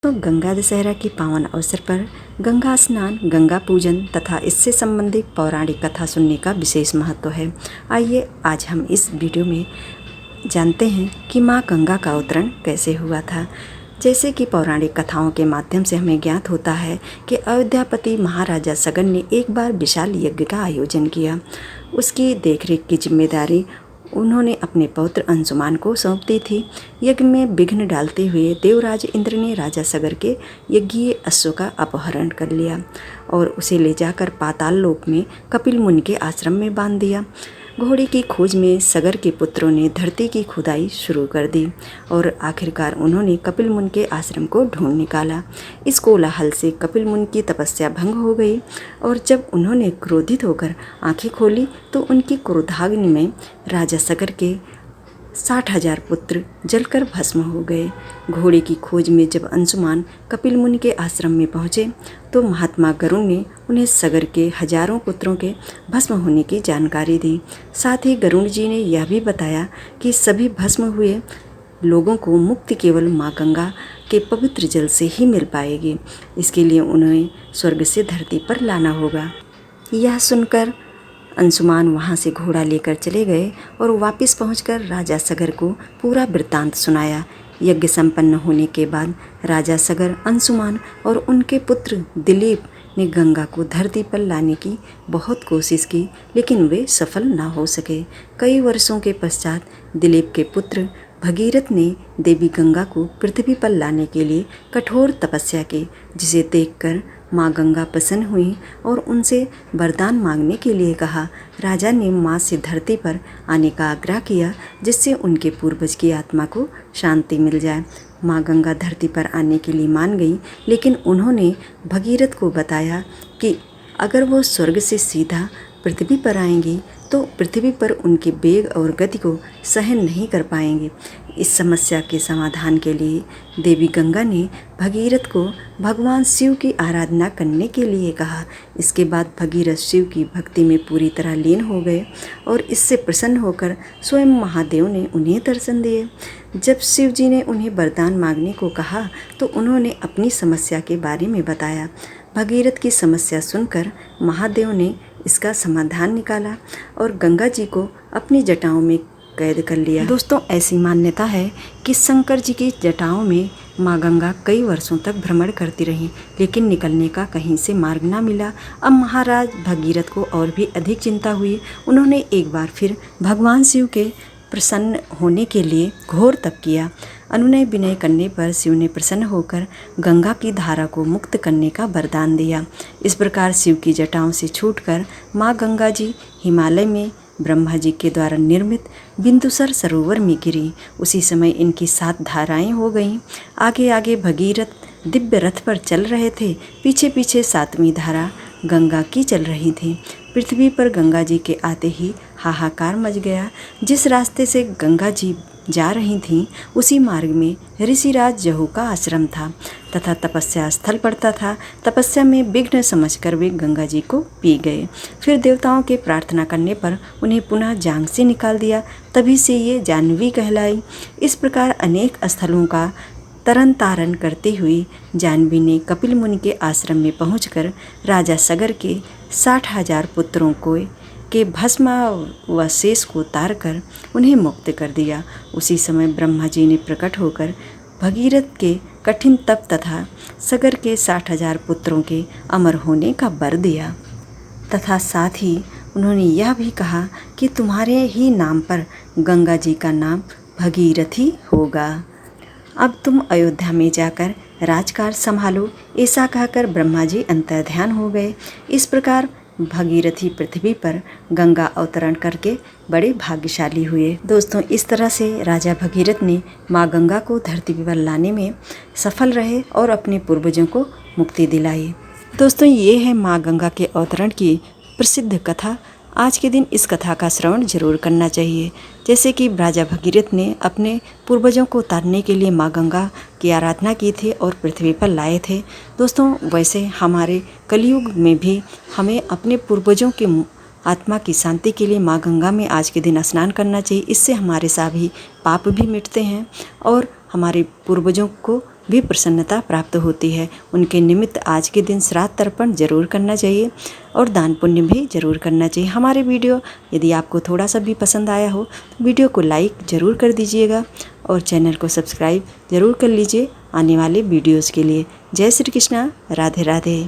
तो गंगा दशहरा के पावन अवसर पर गंगा स्नान, गंगा पूजन तथा इससे संबंधित पौराणिक कथा सुनने का विशेष महत्व है। आइए आज हम इस वीडियो में जानते हैं कि माँ गंगा का अवतरण कैसे हुआ था। जैसे कि पौराणिक कथाओं के माध्यम से हमें ज्ञात होता है कि अयोध्यापति महाराजा सगर ने एक बार विशाल यज्ञ का आयोजन किया। उसकी देखरेख की जिम्मेदारी उन्होंने अपने पौत्र अंशुमान को सौंप दी थी। यज्ञ में विघ्न डालते हुए देवराज इंद्र ने राजा सगर के यज्ञीय अश्व का अपहरण कर लिया और उसे ले जाकर पाताल लोक में कपिल मुनि के आश्रम में बांध दिया। घोड़े की खोज में सगर के पुत्रों ने धरती की खुदाई शुरू कर दी और आखिरकार उन्होंने कपिल मुनि के आश्रम को ढूंढ निकाला। इस कोलाहल से कपिल मुनि की तपस्या भंग हो गई और जब उन्होंने क्रोधित होकर आंखें खोली तो उनकी क्रोधाग्नि में राजा सगर के 60,000 पुत्र जलकर भस्म हो गए। घोड़े की खोज में जब अंशुमान कपिल मुनि के आश्रम में पहुँचे तो महात्मा गरुड़ ने उन्हें सगर के हजारों पुत्रों के भस्म होने की जानकारी दी। साथ ही गरुड़ जी ने यह भी बताया कि सभी भस्म हुए लोगों को मुक्ति केवल माँ गंगा के पवित्र जल से ही मिल पाएगी। इसके लिए उन्हें स्वर्ग से धरती पर लाना होगा। यह सुनकर अंशुमान वहाँ से घोड़ा लेकर चले गए और वापस पहुंचकर राजा सगर को पूरा वृत्तांत सुनाया। यज्ञ संपन्न होने के बाद राजा सगर, अंशुमान और उनके पुत्र दिलीप ने गंगा को धरती पर लाने की बहुत कोशिश की, लेकिन वे सफल न हो सके। कई वर्षों के पश्चात दिलीप के पुत्र भगीरथ ने देवी गंगा को पृथ्वी पर लाने के लिए कठोर तपस्या की, जिसे देखकर माँ गंगा प्रसन्न हुई और उनसे वरदान मांगने के लिए कहा। राजा ने माँ से धरती पर आने का आग्रह किया, जिससे उनके पूर्वज की आत्मा को शांति मिल जाए। माँ गंगा धरती पर आने के लिए मान गई, लेकिन उन्होंने भगीरथ को बताया कि अगर वो स्वर्ग से सीधा पृथ्वी पर आएंगी तो पृथ्वी पर उनके वेग और गति को सहन नहीं कर पाएंगे। इस समस्या के समाधान के लिए देवी गंगा ने भगीरथ को भगवान शिव की आराधना करने के लिए कहा। इसके बाद भगीरथ शिव की भक्ति में पूरी तरह लीन हो गए और इससे प्रसन्न होकर स्वयं महादेव ने उन्हें दर्शन दिए। जब शिव जी ने उन्हें वरदान मांगने को कहा तो उन्होंने अपनी समस्या के बारे में बताया। भगीरथ की समस्या सुनकर महादेव ने इसका समाधान निकाला और गंगा जी को अपनी जटाओं में कैद कर लिया। दोस्तों, ऐसी मान्यता है कि शंकर जी की जटाओं में माँ गंगा कई वर्षों तक भ्रमण करती रहीं, लेकिन निकलने का कहीं से मार्ग ना मिला। अब महाराज भगीरथ को और भी अधिक चिंता हुई। उन्होंने एक बार फिर भगवान शिव के प्रसन्न होने के लिए घोर तप किया। अनुनय विनय करने पर शिव ने प्रसन्न होकर गंगा की धारा को मुक्त करने का वरदान दिया। इस प्रकार शिव की जटाओं से छूटकर माँ गंगा जी हिमालय में ब्रह्मा जी के द्वारा निर्मित बिंदुसर सरोवर में गिरी। उसी समय इनकी 7 धाराएं हो गईं। आगे आगे भगीरथ दिव्य रथ पर चल रहे थे, पीछे पीछे 7वीं धारा गंगा की चल रही थी। पृथ्वी पर गंगा जी के आते ही हाहाकार मच गया। जिस रास्ते से गंगा जी जा रही थीं उसी मार्ग में ऋषिराज जहू का आश्रम था तथा तपस्या स्थल पड़ता था। तपस्या में विघ्न समझकर वे गंगा जी को पी गए। फिर देवताओं के प्रार्थना करने पर उन्हें पुनः जांग से निकाल दिया। तभी से ये जाह्नवी कहलाई। इस प्रकार अनेक स्थलों का तरन तारण करते हुए जाह्नवी ने कपिल मुनि के आश्रम में पहुंचकर राजा सगर के 60,000 पुत्रों के भस्मावशेष को उतार कर उन्हें मुक्त कर दिया। उसी समय ब्रह्मा जी ने प्रकट होकर भगीरथ के कठिन तप तथा सगर के 60,000 पुत्रों के अमर होने का वर दिया तथा साथ ही उन्होंने यह भी कहा कि तुम्हारे ही नाम पर गंगा जी का नाम भगीरथी होगा। अब तुम अयोध्या में जाकर राजकाज संभालो। ऐसा कहकर ब्रह्मा जी अंतर्ध्यान हो गए। इस प्रकार भगीरथी पृथ्वी पर गंगा अवतरण करके बड़े भाग्यशाली हुए। दोस्तों, इस तरह से राजा भगीरथ ने माँ गंगा को धरती पर लाने में सफल रहे और अपने पूर्वजों को मुक्ति दिलाई। दोस्तों, ये है माँ गंगा के अवतरण की प्रसिद्ध कथा। आज के दिन इस कथा का श्रवण जरूर करना चाहिए। जैसे कि राजा भगीरथ ने अपने पूर्वजों को उतारने के लिए माँ गंगा की आराधना की थी और पृथ्वी पर लाए थे। दोस्तों, वैसे हमारे कलयुग में भी हमें अपने पूर्वजों के आत्मा की शांति के लिए माँ गंगा में आज के दिन स्नान करना चाहिए। इससे हमारे सभी पाप भी मिटते हैं और हमारे पूर्वजों को भी प्रसन्नता प्राप्त होती है। उनके निमित्त आज के दिन श्राद्ध तर्पण जरूर करना चाहिए और दान पुण्य भी जरूर करना चाहिए। हमारे वीडियो यदि आपको थोड़ा सा भी पसंद आया हो तो वीडियो को लाइक ज़रूर कर दीजिएगा और चैनल को सब्सक्राइब ज़रूर कर लीजिए आने वाले वीडियोज़ के लिए। जय श्री कृष्णा, राधे राधे।